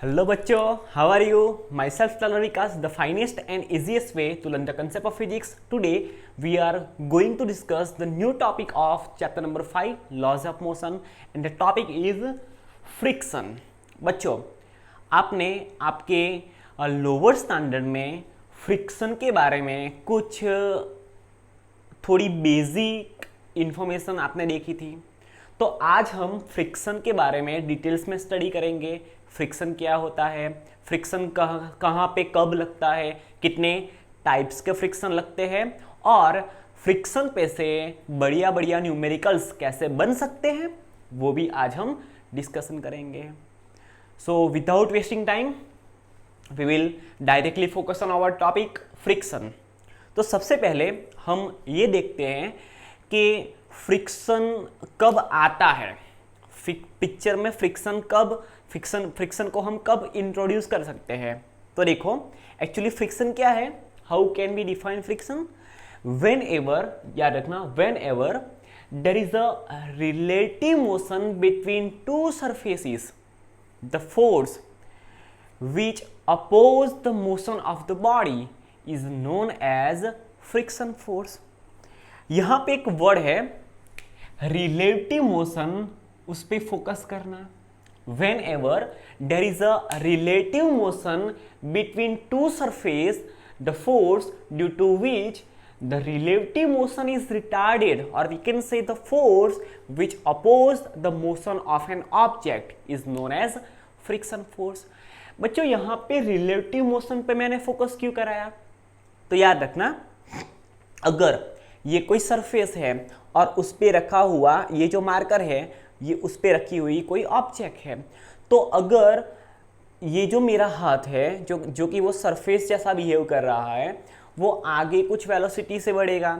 Hello बच्चों, how are you? Myself Talon Vikas, the finest and easiest way to learn the concept of physics. Today we are going to discuss the new topic of chapter number 5, laws of motion, and the topic is friction. बच्चों, आपने आपके lower standard में friction के बारे में कुछ थोड़ी basic information आपने देखी थी। तो आज हम फ्रिक्शन के बारे में डिटेल्स में स्टडी करेंगे। फ्रिक्शन क्या होता है, फ्रिक्शन कहाँ पे कब लगता है, कितने टाइप्स के फ्रिक्शन लगते हैं और फ्रिक्शन पे से बढ़िया बढ़िया न्यूमेरिकल्स कैसे बन सकते हैं, वो भी आज हम डिस्कशन करेंगे। So without wasting time we will directly focus on our topic friction. तो सबसे पहले हम ये देखते हैं कि फ्रिक्शन कब आता है, पिक्चर में फ्रिक्शन को हम कब इंट्रोड्यूस कर सकते हैं। तो देखो एक्चुअली फ्रिक्शन क्या है, how can be define friction. When ever, याद रखना, when ever there is a relative motion between to surfaces, the force which oppose the motion of the body is known as friction force। यहां पे एक word है relative motion, उस पे focus करना। Whenever there is a relative motion between two surface, the force due to which the relative motion is retarded, or we can say the force which oppose the motion of an object is known as friction force। बच्चों यहां पे relative motion पे मैंने focus क्यों कराया, तो याद रखना, अगर ये कोई सरफेस है और उस पे रखा हुआ ये जो मार्कर है, ये उस पे रखी हुई कोई ऑब्जेक्ट है, तो अगर ये जो मेरा हाथ है जो कि वो सरफेस जैसा बिहेव कर रहा है, वो आगे कुछ वेलोसिटी से बढ़ेगा,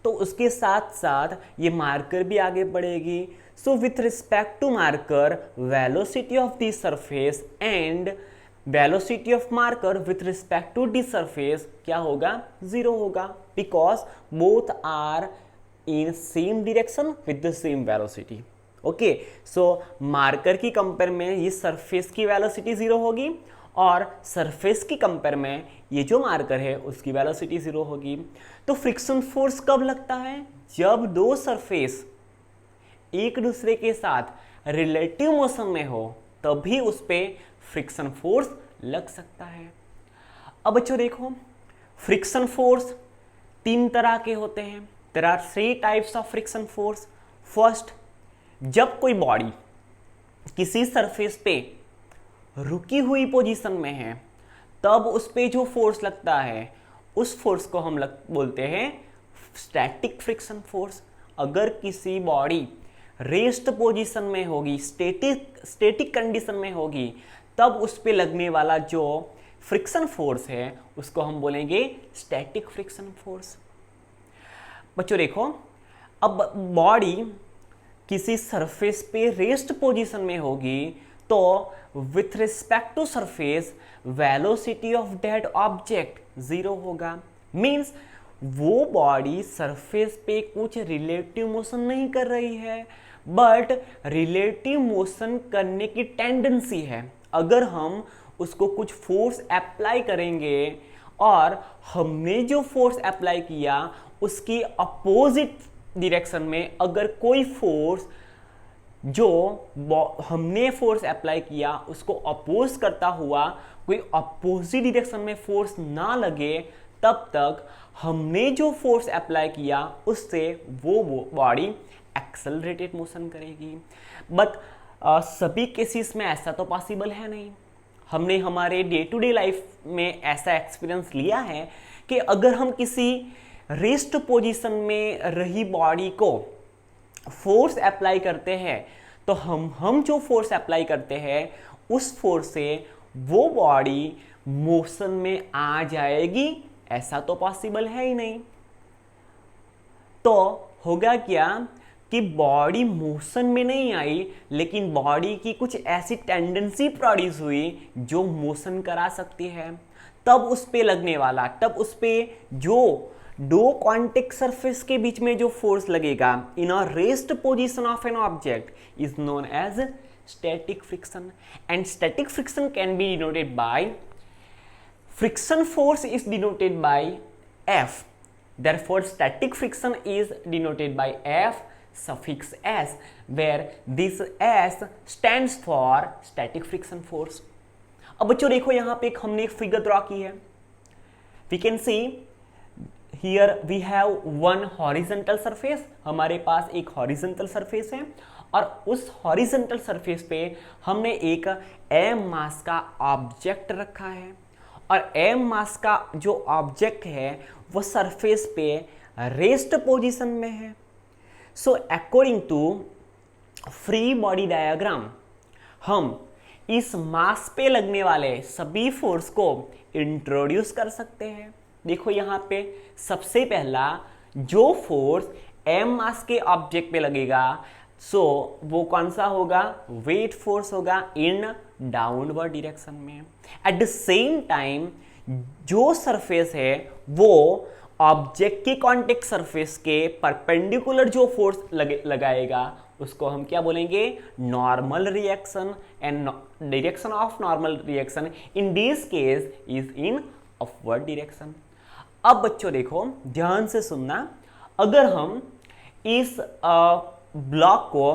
तो उसके साथ साथ ये मार्कर भी आगे बढ़ेगी। So with respect to marker, velocity of the surface and velocity of marker with respect to the surface क्या होगा, जीरो होगा, because both are in same direction with the same velocity. Okay, so marker की compare में ये surface की velocity zero होगी और surface की कंपेयर में ये जो मार्कर है उसकी वेलोसिटी जीरो होगी। तो फ्रिक्शन फोर्स कब लगता है, जब दो सरफेस एक दूसरे के साथ रिलेटिव मोशन में हो, तभी उस पे फ्रिक्शन फोर्स लग सकता है। अब बच्चों देखो, फ्रिक्शन फोर्स तीन तरह के होते हैं। There are 3 types of friction force. First, जब कोई बॉडी किसी सरफेस पे रुकी हुई पोजीशन में है, तब उस पे जो फोर्स लगता है उस फोर्स को हम बोलते हैं स्टैटिक फ्रिक्शन फोर्स। अगर किसी बॉडी रेस्ट पोजीशन में होगी, स्टैटिक कंडीशन में होगी, तब उस पे लगने वाला जो फ्रिक्शन फोर्स है उसको हम बोलेंगे स्टैटिक फ्रिक्शन फोर्स। बच्चों देखो, अब बॉडी किसी सरफेस पे रेस्ट पोजीशन में होगी, तो with respect to surface velocity of that object zero होगा। मींस वो बॉडी सरफेस पे कुछ रिलेटिव मोशन नहीं कर रही है, बट रिलेटिव मोशन करने की टेंडेंसी है। अगर हम उसको कुछ फोर्स अप्लाई करेंगे और हमने जो फोर्स अप्लाई किया उसकी अपोजिट डायरेक्शन में अगर कोई फोर्स जो हमने फोर्स अप्लाई किया उसको अपोज करता हुआ कोई अपोजिट डायरेक्शन में फोर्स ना लगे, तब तक हमने जो फोर्स अप्लाई किया उससे वो बॉडी एक्सेलरेटेड मोशन करेगी। बट सभी केसेस में ऐसा तो पॉसिबल है नहीं। हमने हमारे डे टू डे लाइफ में ऐसा एक्सपीरियंस लिया है कि अगर हम किसी रेस्ट पोजीशन में रही बॉडी को फोर्स अप्लाई करते हैं, तो हम जो फोर्स अप्लाई करते हैं उस फोर्स से वो बॉडी मोशन में आ जाएगी, ऐसा तो पॉसिबल है ही नहीं। तो होगा क्या कि बॉडी मोशन में नहीं आई, लेकिन बॉडी की कुछ ऐसी टेंडेंसी प्रोड्यूस हुई जो मोशन करा सकती है। तब उस पे लगने वाला, तब उस पे जो दो कॉन्टेक्ट सरफेस के बीच में जो फोर्स लगेगा in a rest position of an object is known as static friction, and static friction can be denoted by friction force is denoted by F. Therefore static friction is denoted by F suffix S, where this S stands for static friction force. अब बच्चों देखो यहाँ पे हमने एक figure draw की है. We can see here we have one horizontal surface. हमारे पास एक horizontal surface है और उस horizontal surface पे हमने एक m मास का ऑब्जेक्ट रखा है और m मास का जो ऑब्जेक्ट है वो सरफेस पे रेस्ट पोजीशन में है. So according to free body diagram हम इस मास पे लगने वाले सभी फोर्स को इंट्रोड्यूस कर सकते हैं. देखो यहाँ पे सबसे पहला जो फोर्स m मास के ऑब्जेक्ट पे लगेगा वो कौन सा होगा? वेट फोर्स होगा इन डाउनवर्ड डायरेक्शन में. एट द सेम टाइम जो सरफेस है वो ऑब्जेक्ट की कॉन्टेक्ट सरफेस के परपेंडिकुलर जो फोर्स लगाएगा उसको हम क्या बोलेंगे? Normal reaction. And direction of normal reaction in this case is in upward direction. अब बच्चों देखो ध्यान से सुनना, अगर हम इस ब्लॉक को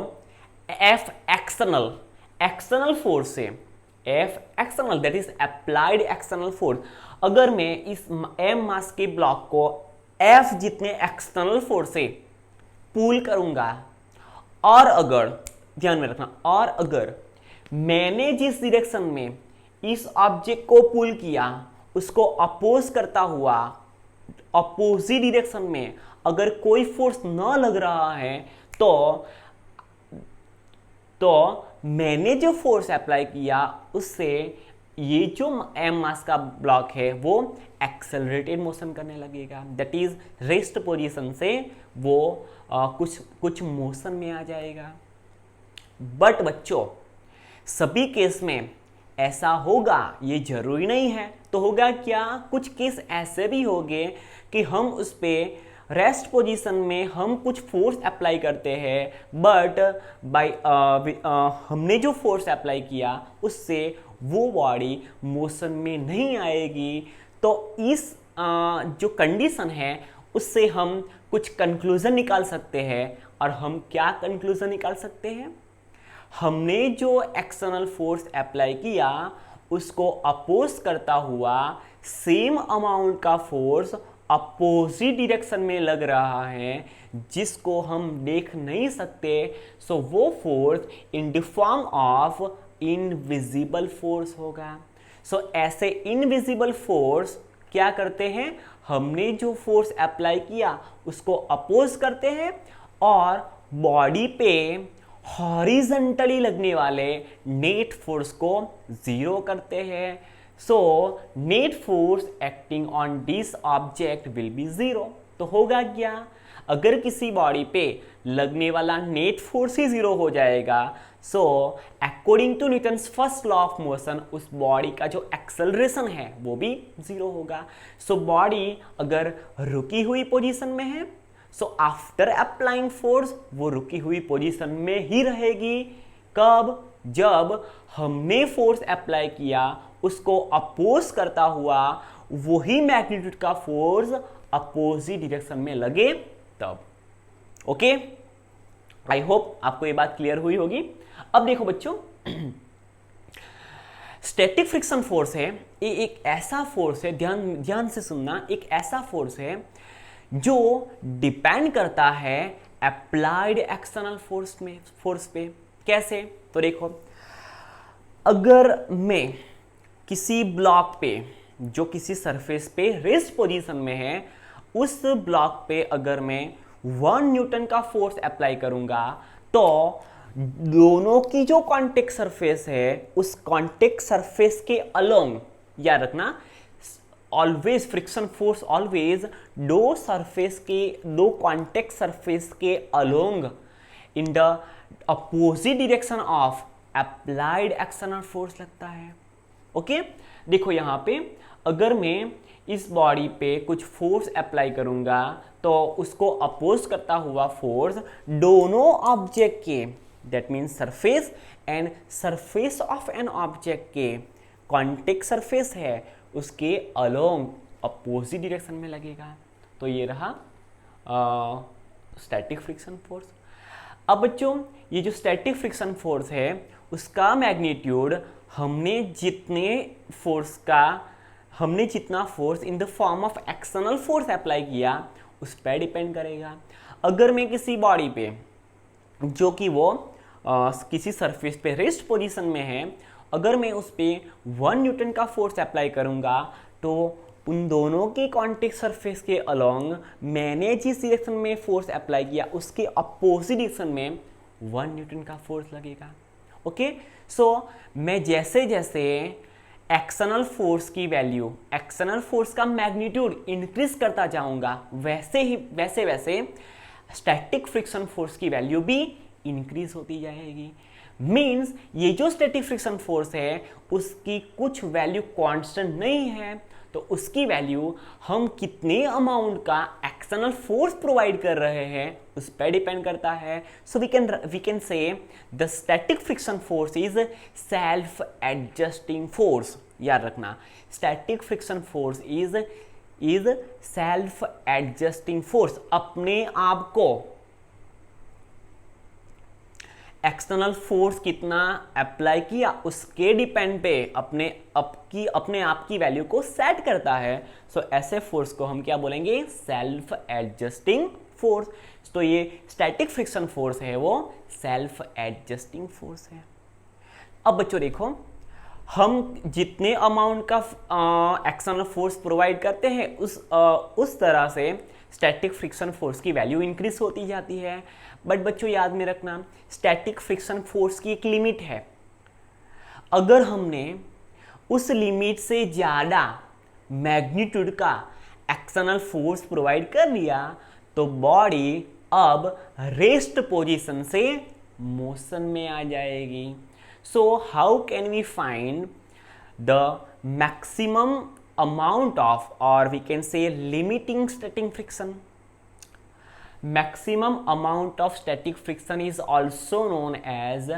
F एक्सटर्नल फोर्स से F external that is applied external force, अगर मैं इस m मास के ब्लॉक को F जितने एक्सटर्नल फोर्स से पुल करूंगा और अगर ध्यान में रखना, और अगर मैंने जिस डायरेक्शन में इस ऑब्जेक्ट को पुल किया उसको अपोज करता हुआ अपोजिट डायरेक्शन में अगर कोई फोर्स न लग रहा है तो मैंने जो फोर्स अप्लाई किया उससे ये जो m मास का ब्लॉक है वो एक्सेलरेटेड मोशन करने लगेगा. दैट इज रेस्ट पोजीशन से वो कुछ मोशन में आ जाएगा. बट बच्चों सभी केस में ऐसा होगा ये जरूरी नहीं है. तो होगा क्या? कुछ केस ऐसे भी होंगे कि हम उस पे रेस्ट पोजीशन में हम कुछ फोर्स अप्लाई करते हैं बट हमने जो फोर्स अप्लाई किया उससे वो बॉडी मोशन में नहीं आएगी. तो इस जो कंडीशन है उससे हम कुछ कंक्लूजन निकाल सकते हैं. और हम क्या कंक्लूजन निकाल सकते हैं? हमने जो एक्सटर्नल फोर्स अप्लाई किया उसको अपोज करता हुआ सेम अमाउंट का फोर्स अपोजिट डायरेक्शन में लग रहा है जिसको हम देख नहीं सकते. सो वो force in the form of invisible force होगा. सो ऐसे इनविजिबल फोर्स क्या करते हैं? हमने जो फोर्स अप्लाई किया उसको अपोज करते हैं और बॉडी पे हॉरिजॉन्टली लगने वाले नेट फोर्स को जीरो करते हैं. So net force acting on this object will be zero. तो होगा क्या? अगर किसी बॉडी पे लगने वाला नेट फोर्स ही जीरो हो जाएगा so according to Newton's first law of motion उस बॉडी का जो एक्सेलरेशन है वो भी जीरो होगा. सो बॉडी अगर रुकी हुई पोजीशन में है सो आफ्टर अप्लाइंग फोर्स वो रुकी हुई पोजीशन में ही रहेगी. कब? जब हमने फोर्स अप्लाई किया उसको अपोज करता हुआ वही मैग्नीट्यूड का फोर्स अपोजिट डायरेक्शन में लगे तब. ओके, आई होप आपको ये बात क्लियर हुई होगी. अब देखो बच्चों स्टैटिक फ्रिक्शन फोर्स है, ये एक ऐसा फोर्स है, ध्यान से सुनना, एक ऐसा फोर्स है जो डिपेंड करता है अप्लाइड एक्सटर्नल फोर्स पे. कैसे? तो देखो अगर मैं किसी ब्लॉक पे जो किसी सरफेस पे रेस्ट पोजीशन में है उस ब्लॉक पे अगर मैं 1 न्यूटन का फोर्स अप्लाई करूंगा तो दोनों की जो कांटेक्ट सरफेस है उस कांटेक्ट सरफेस के अलोंग, याद रखना ऑलवेज फ्रिक्शन फोर्स ऑलवेज दो कांटेक्ट सरफेस के along in the opposite direction of applied external force लगता है. ओके, देखो यहाँ पे अगर मैं इस बॉडी पे कुछ फोर्स अप्लाई करूंगा तो उसको अपोज करता हुआ फोर्स दोनों ऑब्जेक्ट के that means surface and surface of an object के कॉन्टेक्ट सरफेस है उसके अलोंग अपोजिट डायरेक्शन में लगेगा। तो ये रहा स्टैटिक फ्रिक्शन फोर्स। अब बच्चों ये जो स्टैटिक फ्रिक्शन फोर्स है उसका मैग्नीट्यूड हमने जितना force in the form of external force apply किया उस पर डिपेंड करेगा। अगर मैं किसी बॉडी पे जो कि वो किसी सरफेस पे रेस्ट पोजीशन में है, अगर मैं उस पर 1 न्यूटन का फोर्स अप्लाई करूँगा तो उन दोनों के कॉन्टेक्ट सरफेस के अलोंग मैंने जिस डायरेक्शन में फोर्स अप्लाई किया उसके अपोजिट डायरेक्शन में 1 न्यूटन का फोर्स लगेगा। ओके, सो मैं जैसे जैसे एक्सटर्नल फोर्स की वैल्यू, एक्सटर्नल फोर्स का मैग्नीट्यूड इंक्रीज करता जाऊंगा वैसे स्टैटिक फ्रिक्शन फोर्स की वैल्यू भी इंक्रीज होती जाएगी। मीन्स ये जो स्टैटिक फ्रिक्शन फोर्स है उसकी कुछ वैल्यू कांस्टेंट नहीं है, तो उसकी वैल्यू हम कितने अमाउंट का एक्सटर्नल फोर्स प्रोवाइड कर रहे हैं उस पर डिपेंड करता है। So we can say the static friction force is self adjusting force. याद रखना, static friction force is self adjusting force. अपने आप को एक्सटर्नल फोर्स कितना अप्लाई किया उसके डिपेंड पे अपने आप की वैल्यू को सेट करता है। सो ऐसे फोर्स को हम क्या बोलेंगे? Self adjusting force. तो ये स्टैटिक फ्रिक्शन फोर्स है वो सेल्फ एडजस्टिंग फोर्स है। अब बच्चों देखो, हम जितने अमाउंट का एक्सटर्नल फोर्स प्रोवाइड करते हैं उस तरह से स्टैटिक फ्रिक्शन फोर्स की वैल्यू इंक्रीज होती जाती है। बट बच्चों याद में रखना, स्टैटिक फ्रिक्शन फोर्स की एक लिमिट है। अगर हमने उस लिमिट से ज़्यादा मैग्नीट्यूड का एक्सटर्नल फोर्स प्रोवाइड कर लिया तो बॉडी अब रेस्ट पोजीशन से मोशन में आ जाएगी। So how can we find the maximum amount of, or we can say limiting static friction? Maximum amount of static friction is also known as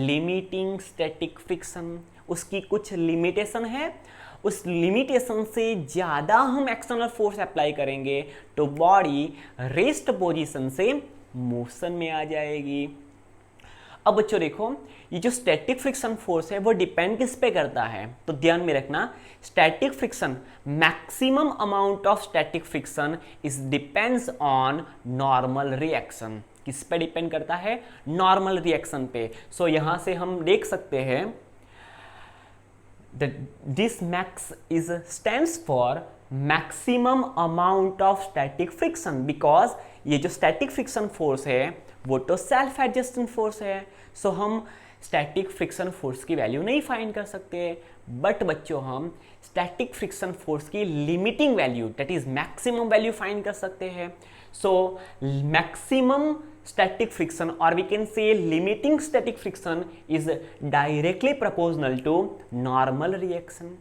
limiting static friction. उसकी कुछ limitation है, उस limitation से ज़्यादा हम एक्सटर्नल फोर्स अप्लाई करेंगे तो body rest position से मोशन में आ जाएगी। अब बच्चों देखो, ये जो स्टैटिक फ्रिक्शन फोर्स है वो डिपेंड किस पे करता है? तो ध्यान में रखना, static friction, maximum amount of static friction is depends on normal reaction. किस पे डिपेंड करता है? नॉर्मल रिएक्शन पे। सो यहां से हम देख सकते हैं this max is stands for maximum amount of static friction, because ये जो स्टैटिक फ्रिक्शन फोर्स है वो तो सेल्फ एडजस्टिंग फोर्स है। सो हम स्टैटिक फ्रिक्शन फोर्स की वैल्यू नहीं फाइंड कर सकते, बट बच्चों हम स्टैटिक फ्रिक्शन फोर्स की limiting value, that is maximum value find कर सकते हैं। सो मैक्सिमम स्टैटिक फ्रिक्शन, और we can say limiting static friction, is directly proportional to normal reaction.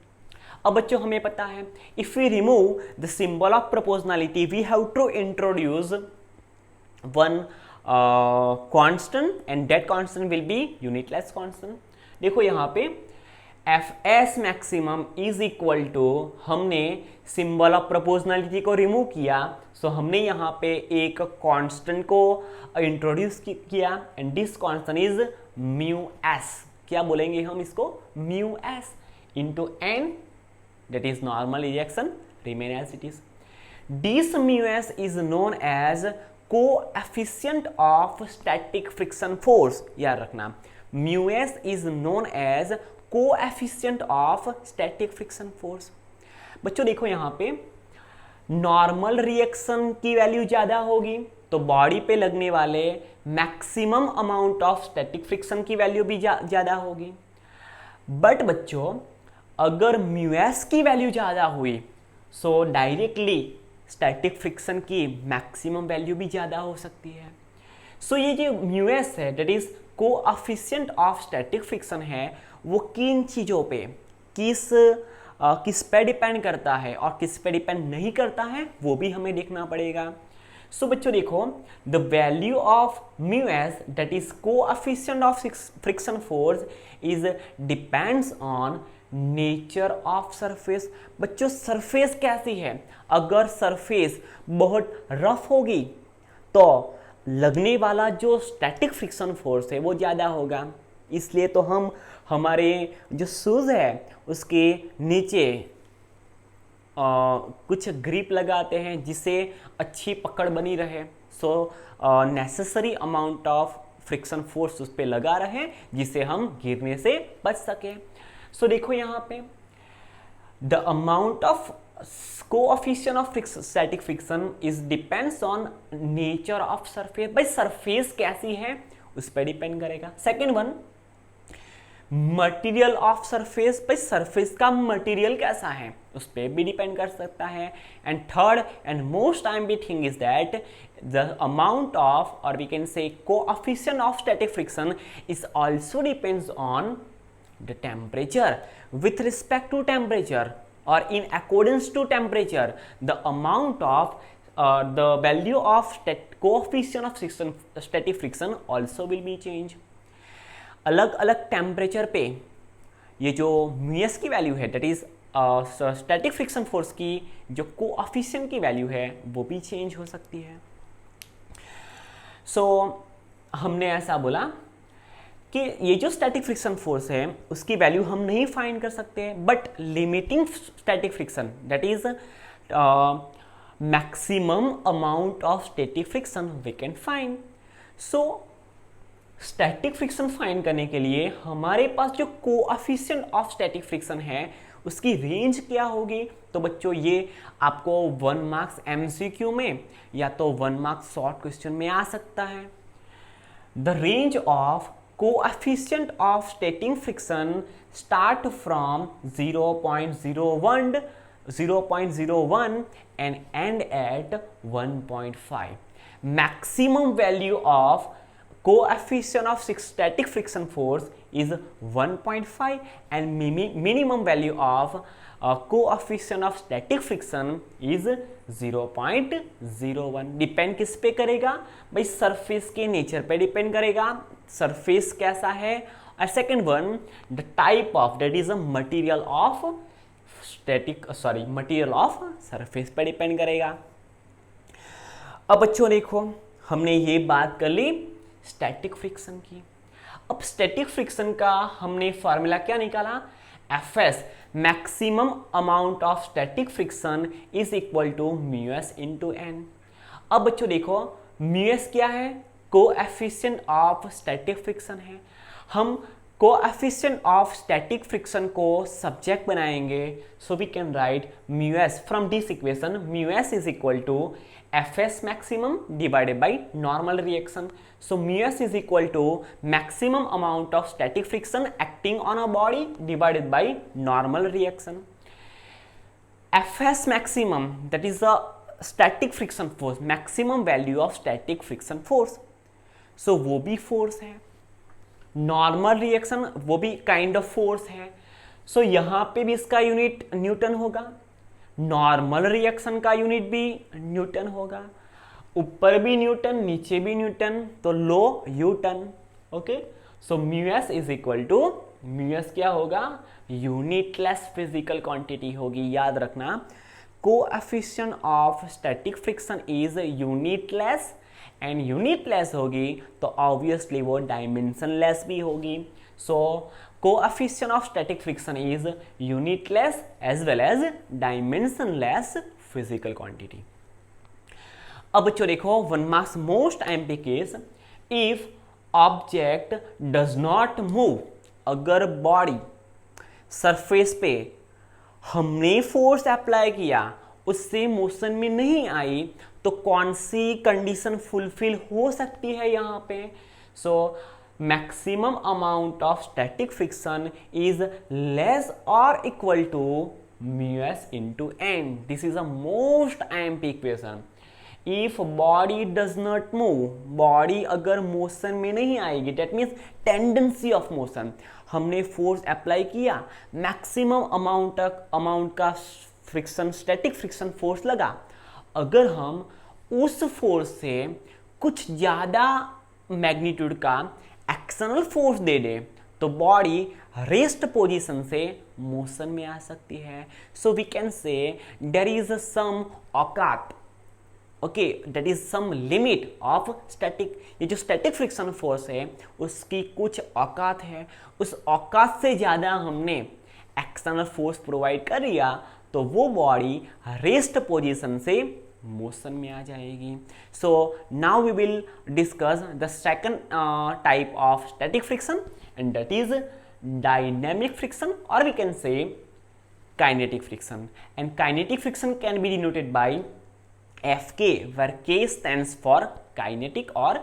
अब बच्चों हमें पता है, if we remove the symbol of proportionality we have to introduce one constant and that constant will B unitless constant. देखो यहाँ पे Fs maximum is equal to, हमने symbol of proportionality को रिमूव किया, सो हमने यहाँ पे एक कांस्टेंट को इंट्रोड्यूस किया and this constant is mu S. क्या बोलेंगे हम इसको? Mu S into N, that is normal reaction remain as it is. This mu S is known as coefficient of static friction force. याद रखना, mu S is known as coefficient of static friction force. बच्चों देखो यहाँ पे normal reaction की value ज्यादा होगी तो बॉडी पे लगने वाले maximum amount of static friction की वैल्यू भी ज्यादा होगी। बट बच्चों अगर म्यू एस की वैल्यू ज्यादा हुई सो डायरेक्टली स्टैटिक फ्रिक्शन की मैक्सिमम वैल्यू भी ज़्यादा हो सकती है। सो ये जो म्यू एस है, that is coefficient of static friction है, वो किन चीज़ों पे, किस पे डिपेंड करता है और किस पे डिपेंड नहीं करता है वो भी हमें देखना पड़ेगा। सो बच्चों देखो, the value of mu S that is coefficient of friction force is depends on nature of surface. बच्चों सरफेस कैसी है, अगर सरफेस बहुत रफ होगी तो लगने वाला जो स्टैटिक फ्रिक्शन फोर्स है वो ज़्यादा होगा। इसलिए तो हम हमारे जो शूज़ है उसके नीचे कुछ ग्रिप लगाते हैं जिससे अच्छी पकड़ बनी रहे। सो necessary amount of friction force उस पर लगा रहे जिससे हम गिरने से बच सके। सो देखो यहाँ पे the amount of coefficient of static friction is depends on nature of surface. भाई सरफेस कैसी है उस पर डिपेंड करेगा। Second one, material of surface, भाई सरफेस का मटेरियल कैसा है उस पर भी डिपेंड कर सकता है। And third and most timely thing is that the amount of और we can say coefficient of static friction is also depends on the temperature. With respect to temperature or in accordance to temperature, the amount of the value of coefficient of static friction also will be changed। अलग अलग temperature पे ये जो mu s की value है that is static friction force की जो coefficient की वैल्यू है वो भी चेंज हो सकती है। सो हमने ऐसा बोला कि ये जो स्टैटिक फ्रिक्शन फोर्स है उसकी वैल्यू हम नहीं फाइंड कर सकते, but limiting static friction that is maximum amount of static friction we can find. So static friction find करने के लिए हमारे पास जो कोएफिशिएंट ऑफ स्टैटिक फ्रिक्शन है उसकी रेंज क्या होगी। तो बच्चों ये आपको 1 मार्क्स एमसीक्यू में या तो 1 मार्क्स शॉर्ट क्वेश्चन में आ सकता है। The range of coefficient of static friction start from 0.01 and end at 1.5. Maximum value of coefficient of static friction force is 1.5 and minimum value of coefficient of static friction is 0.01। Depend किस पे करेगा भाई, surface के nature पे depend करेगा, surface कैसा है। और second one, the type of that is a material of material of surface पे डिपेंड करेगा। अब बच्चों देखो हमने ये बात कर ली स्टैटिक फ्रिक्शन की। अब स्टैटिक फ्रिक्शन का हमने फॉर्मूला क्या निकाला, Fs maximum amount of static friction is equal to mu S into N. अब बच्चों देखो म्यू एस क्या है, कोएफिशिएंट ऑफ स्टैटिक फ्रिक्शन है। हम कोएफिशिएंट ऑफ स्टैटिक फ्रिक्शन को सब्जेक्ट बनाएंगे, so we can write mu S from this equation, mu S is equal to Fs maximum divided by normal reaction. So mu s is equal to maximum amount of static friction acting on a body divided by normal reaction. Fs maximum, that is the static friction force, maximum value of static friction force. So वो भी force है, normal reaction वो भी kind of force है। So यहाँ पे भी इसका यूनिट न्यूटन होगा, नॉर्मल रिएक्शन का यूनिट भी न्यूटन होगा, ऊपर भी न्यूटन नीचे भी न्यूटन, तो लो newton. Okay, so mu S is equal to, mu S क्या होगा, यूनिटलेस फिजिकल क्वांटिटी होगी, याद रखना। Coefficient of static friction is unitless and unitless होगी तो ऑब्वियसली वो डायमेंशनलेस भी होगी। सो coefficient of static friction is unitless as well as dimensionless physical quantity। अब बच्चों देखो 1 marks most MP case, if object does not move, अगर body surface पे हमने फोर्स अप्लाई किया उससे मोशन में नहीं आई तो कौन सी कंडीशन फुलफिल हो सकती है यहाँ पे। सो maximum amount of static friction is less or equal to mu s into n. This is a most IMP equation. If body does not move, body अगर motion में नहीं आएगी, that means tendency of motion, हमने force apply किया, maximum amount का friction, static friction force लगा, अगर हम उस फोर्स से कुछ ज़्यादा मैग्नीट्यूड का एक्सटर्नल फोर्स दे दे तो बॉडी रेस्ट पोजीशन से मोशन में आ सकती है. So we can say there is some औकात, okay, that is some limit of static. ये जो स्टैटिक फ्रिक्शन फोर्स है उसकी कुछ औकात है. उस औकात से ज़्यादा हमने एक्सटर्नल फोर्स प्रोवाइड कर दिया तो वो बॉडी रेस्ट पोजीशन से मोशन में आ जाएगी. So now we will discuss the second type of static friction and that is dynamic friction और we can say kinetic friction. And kinetic friction can be denoted by FK where K stands for kinetic और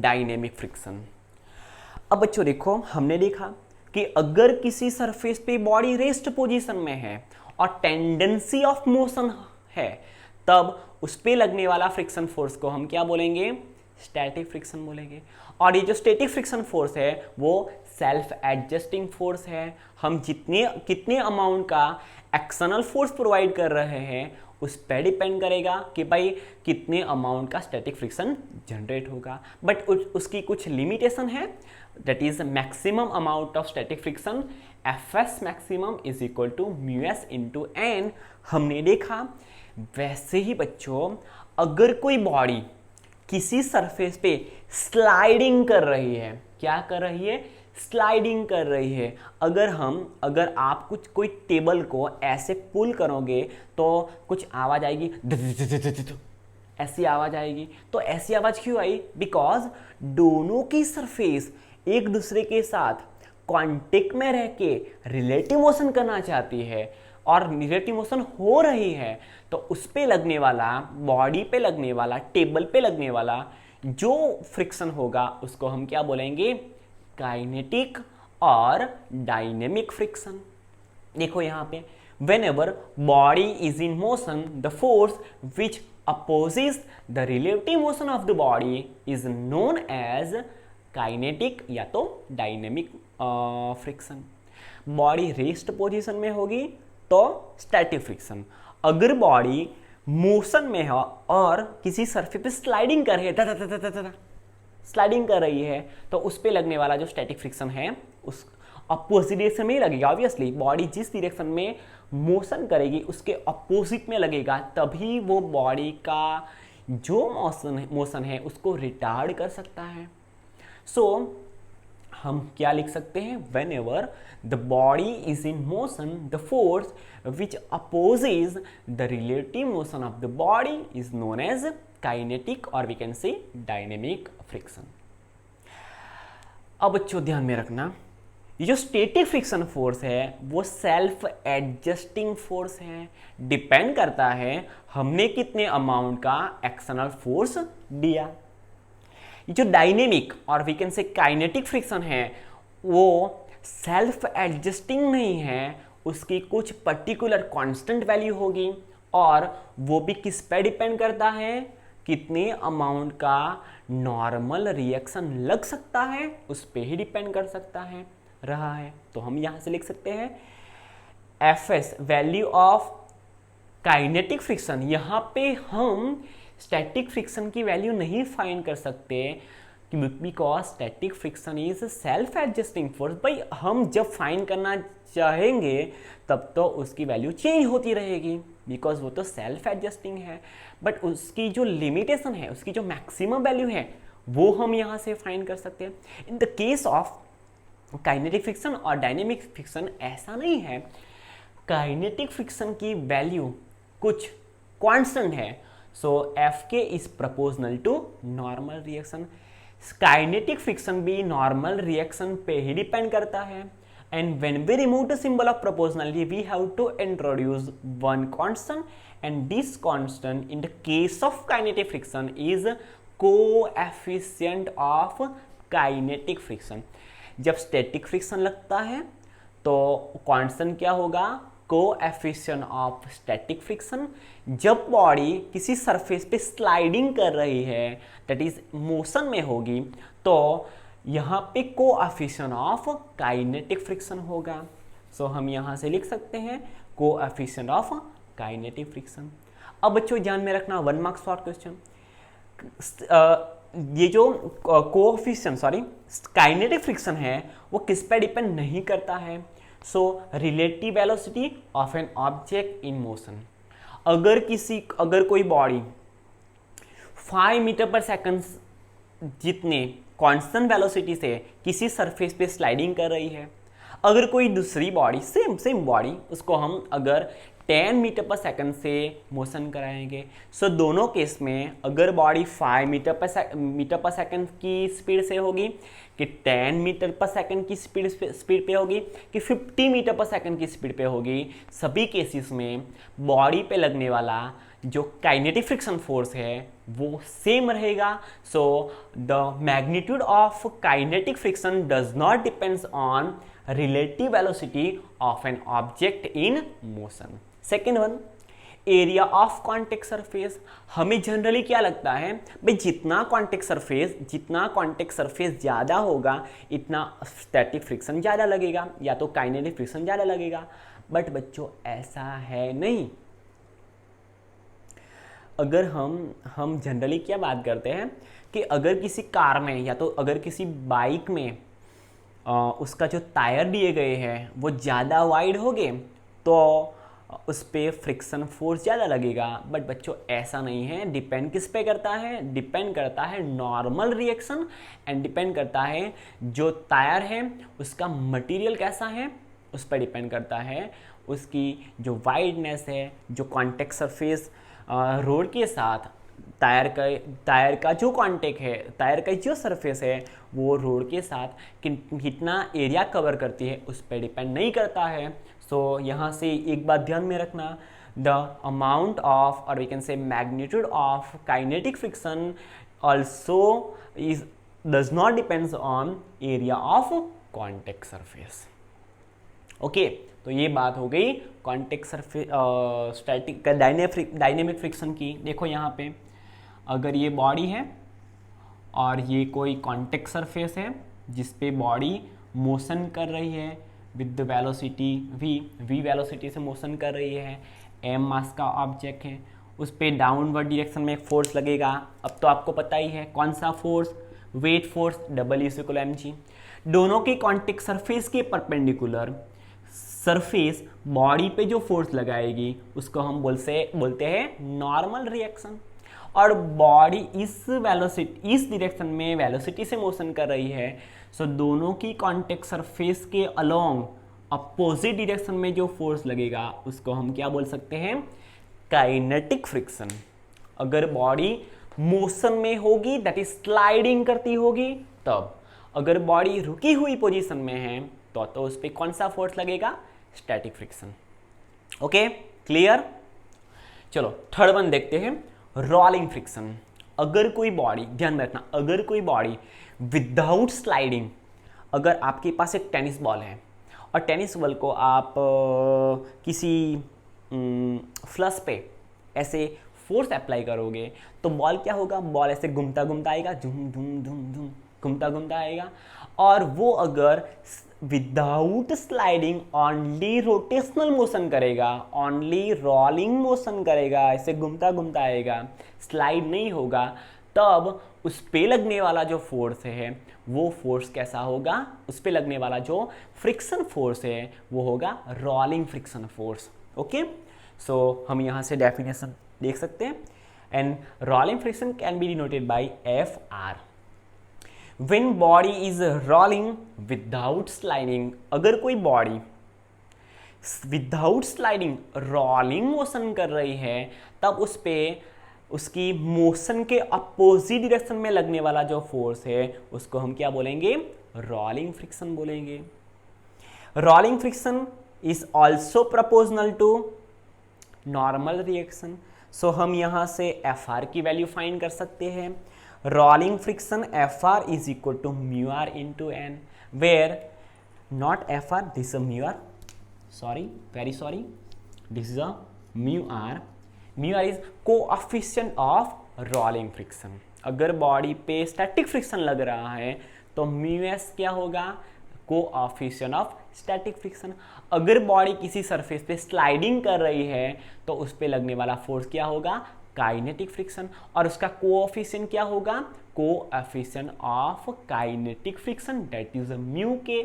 dynamic friction. अब बच्चों देखो, हमने देखा कि अगर किसी सरफेस पे बॉडी रेस्ट पोजीशन में है और टेंडेंसी ऑफ मोशन है तब उस पे लगने वाला फ्रिक्शन फोर्स को हम क्या बोलेंगे? स्टैटिक फ्रिक्शन बोलेंगे. और ये जो स्टैटिक फ्रिक्शन फोर्स है वो सेल्फ एडजस्टिंग फोर्स है. हम कितने अमाउंट का एक्सटर्नल फोर्स प्रोवाइड कर रहे हैं उस पर डिपेंड करेगा कि भाई कितने अमाउंट का स्टैटिक फ्रिक्शन जनरेट होगा. बट उसकी कुछ लिमिटेशन है, that is maximum amount of static friction Fs maximum is equal to μs into N. हमने देखा. वैसे ही बच्चों, अगर कोई बॉडी किसी सरफेस पे स्लाइडिंग कर रही है, क्या कर रही है? स्लाइडिंग कर रही है. अगर आप कोई टेबल को ऐसे पुल करोगे तो कुछ आवाज आएगी, ऐसी आवाज आएगी. तो ऐसी आवाज क्यों आई? बिकॉज दोनों की सरफेस एक दूसरे के साथ कांटेक्ट में रह के रिलेटिव मोशन करना चाहती है और रिलेटिव मोशन हो रही है तो उस पे लगने वाला, बॉडी पे लगने वाला, टेबल पे लगने वाला जो फ्रिक्शन होगा उसको हम क्या बोलेंगे? काइनेटिक और डायनेमिक फ्रिक्शन. देखो यहां पे, whenever body is in motion the force which opposes the relative motion of the body is known as kinetic या तो dynamic friction. Body rest position में होगी तो स्टैटिक फ्रिक्शन. अगर बॉडी मोशन में है और किसी सरफेस पे स्लाइडिंग कर रही है, स्लाइडिंग कर रही है तो उस पे लगने वाला जो स्टैटिक फ्रिक्शन है उस अपोजिट डायरेक्शन में ही लगेगा. ऑब्वियसली बॉडी जिस डायरेक्शन में मोशन करेगी उसके अपोजिट में लगेगा, तभी वो बॉडी का जो मोशन है उसको रिटार्ड कर सकता है. सो हम क्या लिख सकते हैं? whenever the body is in motion the force which opposes the relative motion of the body is known as kinetic or we can say dynamic friction. अब बच्चों ध्यान में रखना, ये जो स्टैटिक फ्रिक्शन फोर्स है वो सेल्फ एडजस्टिंग फोर्स है. डिपेंड करता है हमने कितने अमाउंट का एक्सटर्नल फोर्स दिया. ये जो डायनेमिक और we can say kinetic friction है वो सेल्फ एडजस्टिंग नहीं है, उसकी कुछ पर्टिकुलर कांस्टेंट वैल्यू होगी और वो भी किस पे डिपेंड करता है? कितने अमाउंट का नॉर्मल रिएक्शन लग सकता है उस पे ही डिपेंड कर सकता है रहा है. तो हम यहां से लिख सकते हैं Fs value of kinetic friction. यहां पे हम स्टैटिक फ्रिक्शन की वैल्यू नहीं फाइंड कर सकते because static friction is self adjusting force. भाई हम जब फाइंड करना चाहेंगे तब तो उसकी वैल्यू चेंज होती रहेगी बिकॉज वो तो सेल्फ एडजस्टिंग है. बट उसकी जो लिमिटेशन है, उसकी जो मैक्सिमम वैल्यू है वो हम यहाँ से फाइंड कर सकते हैं. In the case of kinetic friction और डायनेमिक फ्रिक्शन ऐसा नहीं है. काइनेटिक फ्रिक्शन की वैल्यू कुछ कांस्टेंट है. So Fk is proportional to normal reaction. Kinetic friction भी नॉर्मल रिएक्शन पे ही डिपेंड करता है. And when we remove the symbol of proportionality, we have to introduce one constant, and this constant in the case of kinetic friction is coefficient of kinetic friction. जब static friction लगता है तो constant क्या होगा? Coefficient of static friction. जब body किसी surface पे sliding कर रही है, दैट इज मोशन में होगी, तो यहाँ पे कोएफिशिएंट ऑफ काइनेटिक फ्रिक्शन होगा. सो हम यहाँ से लिख सकते हैं कोएफिशिएंट ऑफ काइनेटिक फ्रिक्शन. अब बच्चों ध्यान में रखना, 1 मार्क्स शॉर्ट क्वेश्चन. ये जो कोएफिशिएंट काइनेटिक फ्रिक्शन है वो किस पे डिपेंड नहीं करता है। So relative velocity of an object in motion. अगर कोई बॉडी 5 मीटर पर सेकंड जितने कांस्टेंट वेलोसिटी से किसी सरफेस पे स्लाइडिंग कर रही है, अगर कोई दूसरी बॉडी सेम बॉडी उसको हम अगर 10 मीटर पर सेकंड से मोशन कराएंगे, सो दोनों केस में अगर बॉडी 5 मीटर पर सेकंड की स्पीड से होगी, कि 10 मीटर पर सेकंड की स्पीड पे होगी, कि 50 मीटर पर सेकंड की स्पीड पे होगी, सभी केसेस में बॉडी पे लगने वाला जो काइनेटिक फ्रिक्शन फोर्स है वो सेम रहेगा। So the magnitude of kinetic friction does not depends on relative velocity of an object in motion। Second one, area of contact surface. हमें जनरली क्या लगता है भाई, जितना कॉन्टेक्ट सरफेस ज़्यादा होगा इतना स्टैटिक फ्रिक्शन ज़्यादा लगेगा या तो काइनेटिक फ्रिक्शन ज़्यादा लगेगा, बट बच्चों ऐसा है नहीं। अगर हम जनरली क्या बात करते हैं कि अगर किसी कार में या तो अगर किसी बाइक में उसका जो टायर दिए गए हैं वो ज़्यादा वाइड हो गए तो उस पर फ्रिक्शन फोर्स ज़्यादा लगेगा, बट बच्चों ऐसा नहीं है। डिपेंड किस पे करता है? डिपेंड करता है नॉर्मल रिएक्शन एंड डिपेंड करता है जो टायर है उसका मटेरियल कैसा है, उस पर डिपेंड करता है उसकी जो वाइडनेस है, जो कॉन्टेक्ट सरफेस रोड के साथ टायर का जो कॉन्टेक्ट है, टायर का जो सरफेस है वो रोड के साथ कितना एरिया कवर करती है उस पर डिपेंड नहीं करता है। सो यहाँ से एक बात ध्यान में रखना, द अमाउंट ऑफ और we can say magnitude of kinetic friction also is does not depends on area of contact surface. Okay, तो ये बात हो गई contact surface static dynamic friction की। देखो यहाँ पे अगर ये बॉडी है और ये कोई कॉन्टेक्ट सरफेस है जिस पे बॉडी मोशन कर रही है with the velocity v velocity से मोशन कर रही है, m मास का ऑब्जेक्ट है, उस पे डाउनवर्ड डायरेक्शन में एक फोर्स लगेगा। अब तो आपको पता ही है कौन सा फोर्स, वेट फोर्स, W=mg। दोनों के कॉन्टेक्ट सरफेस के परपेंडिकुलर सरफेस बॉडी पे जो फोर्स लगाएगी उसको हम बोलते हैं नॉर्मल रिएक्शन। और बॉडी इस डायरेक्शन में वेलोसिटी से मोशन कर रही है, सो दोनों की कॉन्टेक्ट सरफेस के अलोंग अपोजिट डायरेक्शन में जो फोर्स लगेगा उसको हम क्या बोल सकते हैं? Kinetic friction. अगर बॉडी मोशन में होगी दैट इज स्लाइडिंग करती होगी तब, अगर बॉडी रुकी हुई पोजीशन में है तो उस पर कौन सा फोर्स लगेगा? Static friction. Okay, clear? चलो थर्ड वन देखते हैं, रोलिंग फ्रिक्शन। अगर कोई बॉडी, ध्यान में रखना, अगर कोई बॉडी विदाउट स्लाइडिंग, अगर आपके पास एक टेनिस बॉल है और टेनिस बॉल को आप किसी फ्लश पे ऐसे फोर्स अप्लाई करोगे तो बॉल क्या होगा? बॉल ऐसे घूमता घूमता आएगा, झूम झूम झूम झूम घूमता घूमता आएगा। और वो अगर without sliding only rotational motion करेगा, ओनली रोलिंग मोशन करेगा, ऐसे घूमता घूमता आएगा, स्लाइड नहीं होगा, तब उस पे लगने वाला जो फोर्स है वो फोर्स कैसा होगा? उस पे लगने वाला जो फ्रिक्शन फोर्स है वो होगा रोलिंग फ्रिक्शन फोर्स। ओके, सो हम यहाँ से डेफिनेशन देख सकते हैं, and rolling friction can be denoted bye Fr। When body is rolling without sliding, अगर कोई body without sliding rolling motion कर रही है तब उस पे उसकी मोशन के अपोजिट डायरेक्शन में लगने वाला जो फोर्स है उसको हम क्या बोलेंगे? रोलिंग फ्रिक्शन बोलेंगे। Rolling friction is also proportional to normal reaction. सो हम यहाँ से Fr की वैल्यू फाइंड कर सकते हैं। Rolling friction Fr is equal to mu r into n, where not Fr, this is a mu r, very sorry, this is a mu r. Mu r is coefficient of rolling friction। अगर body पे static friction लग रहा है तो mu s क्या होगा? Coefficient of static friction. अगर body किसी सरफेस पे स्लाइडिंग कर रही है तो उस पे लगने वाला फोर्स क्या होगा? काइनेटिक फ्रिक्शन, और उसका कोएफिशिएंट क्या होगा, coefficient of kinetic friction that is mu के।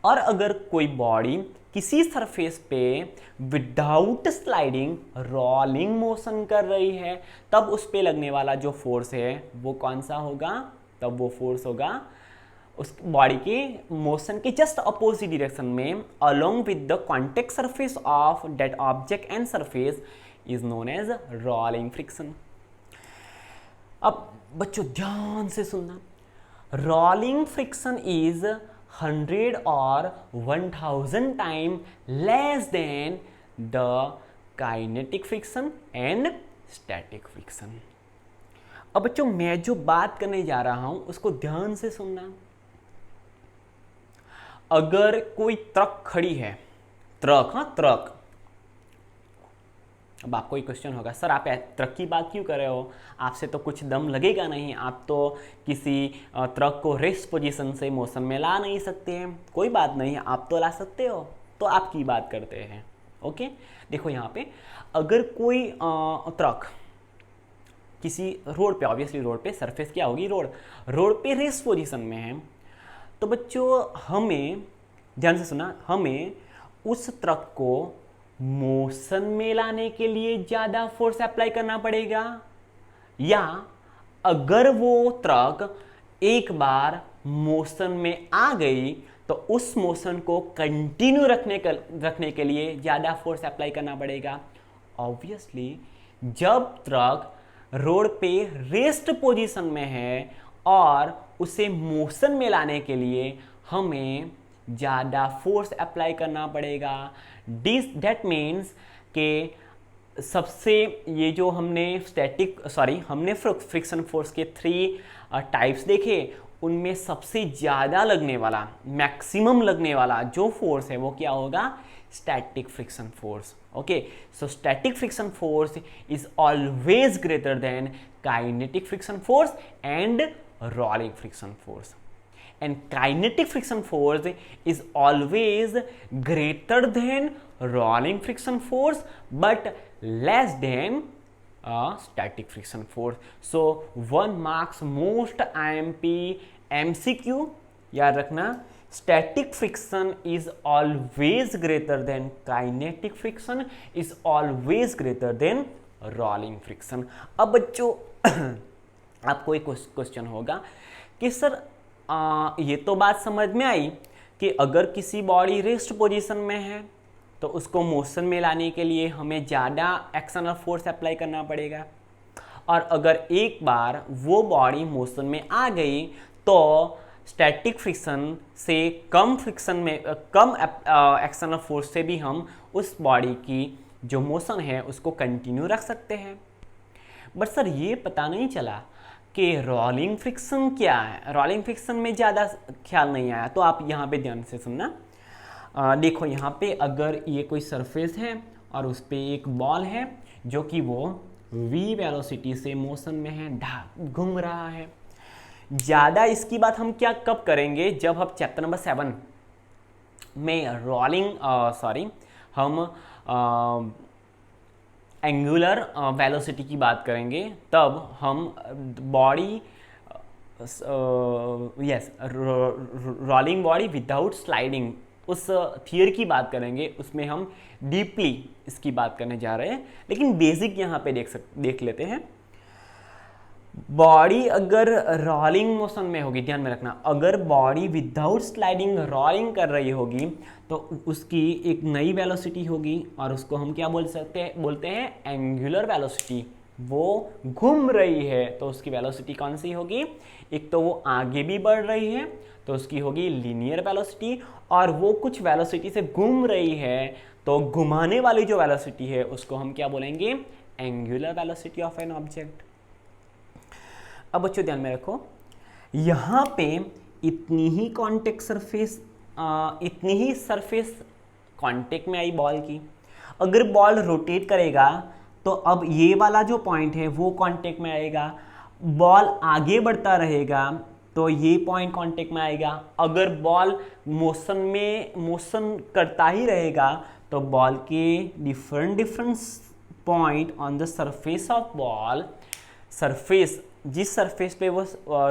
और अगर कोई बॉडी किसी सरफेस पे विदाउट स्लाइडिंग रोलिंग मोशन कर रही है, तब उस पे लगने वाला जो फोर्स है वो कौन सा होगा, तब वो फोर्स होगा उस बॉडी के मोशन के जस्ट अपोजिट डायरेक्शन में along with the contact surface of that object and surface is known as rolling friction. अब बच्चों ध्यान से सुनना, rolling friction is 100 or 1000 time less than the kinetic friction and static friction. अब बच्चों मैं जो बात करने जा रहा हूं उसको ध्यान से सुनना। अगर कोई ट्रक खड़ी है, ट्रक, हाँ ट्रक, अब आपको एक क्वेश्चन होगा, सर आप ट्रक की बात क्यों कर रहे हो, आपसे तो कुछ दम लगेगा नहीं, आप तो किसी ट्रक को रेस्ट पोजीशन से मोशन में ला नहीं सकते हैं। कोई बात नहीं, आप तो ला सकते हो, तो आप की बात करते हैं। ओके, देखो यहाँ पे अगर कोई ट्रक किसी रोड पे, ऑब्वियसली रोड पे सरफेस क्या होगी, रोड पे रेस्ट पोजीशन में है, तो बच्चों हमें ध्यान से सुना, हमें उस ट्रक को मोशन में लाने के लिए ज़्यादा फोर्स अप्लाई करना पड़ेगा, या अगर वो ट्रक एक बार मोशन में आ गई तो उस मोशन को कंटिन्यू रखने के लिए ज़्यादा फोर्स अप्लाई करना पड़ेगा। ऑब्वियसली जब ट्रक रोड पे रेस्ट पोजीशन में है और उसे मोशन में लाने के लिए हमें ज़्यादा फोर्स अप्लाई करना पड़ेगा। दैट मीन्स कि सबसे ये जो हमने हमने फ्रिक्शन फोर्स के 3 टाइप्स देखे, उनमें सबसे ज़्यादा लगने वाला, मैक्सिमम लगने वाला जो फोर्स है वो क्या होगा, static friction force. Okay, so static friction force is always greater than kinetic friction force and rolling friction force, and kinetic friction force is always greater than rolling friction force but less than static friction force. So 1 marks most IMP MCQ याद रखना, static friction is always greater than kinetic friction is always greater than rolling friction। अब बच्चों आपको एक question होगा कि sir ये तो बात समझ में आई कि अगर किसी बॉडी रेस्ट पोजीशन में है तो उसको मोशन में लाने के लिए हमें ज़्यादा एक्सटर्नल फोर्स अप्लाई करना पड़ेगा, और अगर एक बार वो बॉडी मोशन में आ गई तो स्टैटिक फ्रिक्शन से कम एक्सटर्नल फोर्स से भी हम उस बॉडी की जो मोशन है उसको कंटिन्यू रख सकते हैं। बट सर ये पता नहीं चला कि रोलिंग फ्रिक्शन क्या है, रोलिंग फ्रिक्शन में ज़्यादा ख्याल नहीं आया, तो आप यहाँ पे ध्यान से सुनना। देखो यहाँ पे अगर ये कोई सरफेस है और उस पर एक बॉल है जो कि वो v वेलोसिटी से मोशन में है, घूम रहा है। ज़्यादा इसकी बात हम क्या कब करेंगे, जब हम चैप्टर नंबर 7 में हम एंगुलर वेलोसिटी की बात करेंगे, तब हम body rolling body without sliding उस थियरी की बात करेंगे, उसमें हम डीपली इसकी बात करने जा रहे हैं। लेकिन बेसिक यहाँ पे देख लेते हैं। बॉडी अगर रोलिंग मोशन में होगी, ध्यान में रखना, अगर बॉडी विदाउट स्लाइडिंग रोलिंग कर रही होगी तो उसकी एक नई वेलोसिटी होगी और उसको हम क्या बोलते हैं एंगुलर वेलोसिटी। वो घूम रही है तो उसकी वेलोसिटी कौन सी होगी, एक तो वो आगे भी बढ़ रही है तो उसकी होगी लीनियर वेलोसिटी, और वो कुछ वेलोसिटी से घूम रही है तो घुमाने वाली जो वेलोसिटी है उसको हम क्या बोलेंगे, angular velocity of an object. अब बच्चों ध्यान में रखो, यहाँ पे इतनी ही सरफेस कांटेक्ट में आई बॉल की। अगर बॉल रोटेट करेगा तो अब ये वाला जो पॉइंट है वो कांटेक्ट में आएगा, बॉल आगे बढ़ता रहेगा तो ये पॉइंट कांटेक्ट में आएगा। अगर बॉल मोशन करता ही रहेगा तो बॉल के different point on the surface of ball, surface जिस सरफेस पे वो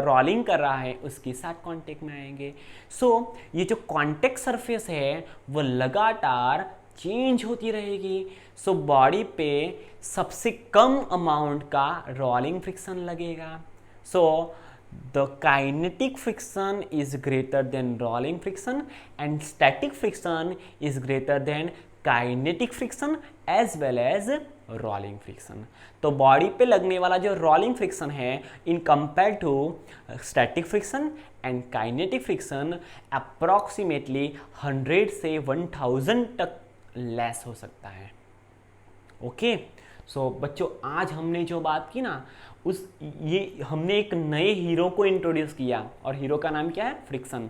रोलिंग कर रहा है उसके साथ कांटेक्ट में आएंगे। सो ये जो कांटेक्ट सरफेस है वो लगातार चेंज होती रहेगी। सो बॉडी पे सबसे कम अमाउंट का रोलिंग फ्रिक्शन लगेगा। सो the kinetic friction is greater than rolling friction and static friction is greater than kinetic friction as well as rolling friction। तो बॉडी पे लगने वाला जो रोलिंग फ्रिक्शन है in compare to static friction and kinetic friction approximately 100 से 1000 तक less हो सकता है। ओके सो बच्चों, आज हमने जो बात की ना ये हमने एक नए हीरो को इंट्रोड्यूस किया और हीरो का नाम क्या है? फ्रिक्शन।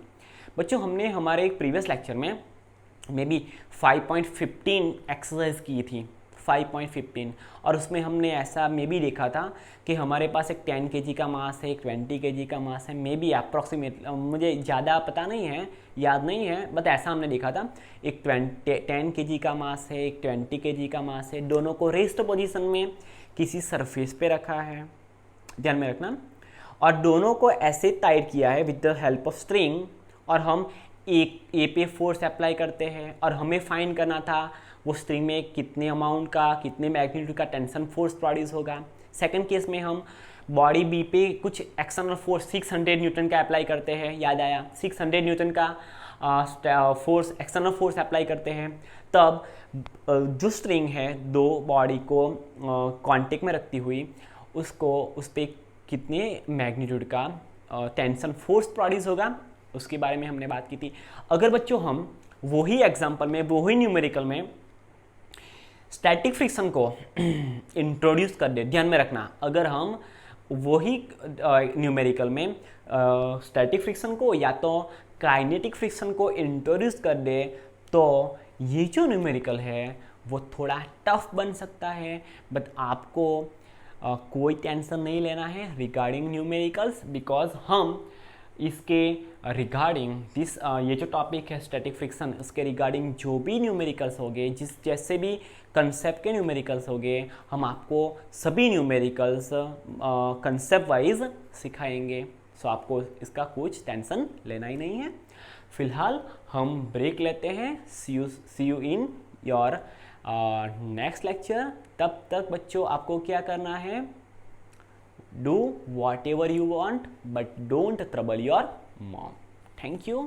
बच्चों, हमने हमारे एक प्रीवियस लेक्चर में मे बी 5.15 एक्सरसाइज की थी, 5.15, और उसमें हमने ऐसा मे बी देखा था कि हमारे पास एक 10 kg का मास है, एक 20 kg का मास है, मे बी अप्रॉक्सीमेट, मुझे ज़्यादा पता नहीं है, याद नहीं है, बट ऐसा हमने देखा था। एक 10 kg का मास है, एक 20 kg का मास है, दोनों को रेस्ट पोजीशन में किसी सरफेस पे रखा है, ध्यान में रखना, और दोनों को ऐसे टाइट किया है with the help of string, और हम ए पे फोर्स अप्लाई करते हैं और हमें फाइंड करना था वो स्ट्रिंग में कितने अमाउंट का, कितने मैग्नीट्यूड का टेंशन फोर्स प्रोड्यूस होगा। सेकंड केस में हम बॉडी बी पे कुछ एक्सटर्नल फोर्स 600 न्यूटन का अप्लाई करते हैं, याद आया, 600 न्यूटन का फोर्स, एक्सटर्नल फोर्स अप्लाई करते हैं। तब जो स्ट्रिंग है दो बॉडी को कांटेक्ट में रखती हुई, उसको उस पर कितने मैग्नीट्यूड का टेंशन फोर्स प्रोड्यूस होगा उसके बारे में हमने बात की थी। अगर बच्चों हम वही एग्जांपल में, वही न्यूमेरिकल में स्टैटिक फ्रिक्शन को इंट्रोड्यूस कर दे, ध्यान में रखना, अगर हम वही न्यूमेरिकल में स्टैटिक फ्रिक्शन को या तो काइनेटिक फ्रिक्शन को इंट्रोड्यूस कर दे, तो ये जो न्यूमेरिकल है वो थोड़ा टफ बन सकता है। बट आपको कोई टेंशन नहीं लेना है रिगार्डिंग न्यूमेरिकल्स, बिकॉज हम इसके रिगार्डिंग दिस ये जो टॉपिक है स्टैटिक फ्रिक्शन, उसके रिगार्डिंग जो भी न्यूमेरिकल्स होंगे, जिस जैसे भी कंसेप्ट के न्यूमेरिकल्स होंगे, हम आपको सभी न्यूमेरिकल्स कंसेप्ट वाइज सिखाएंगे। सो आपको इसका कुछ टेंशन लेना ही नहीं है। फिलहाल हम ब्रेक लेते हैं। See you in your next lecture. तब तक बच्चों आपको क्या करना है? Do whatever you want, but don't trouble your mom. Thank you.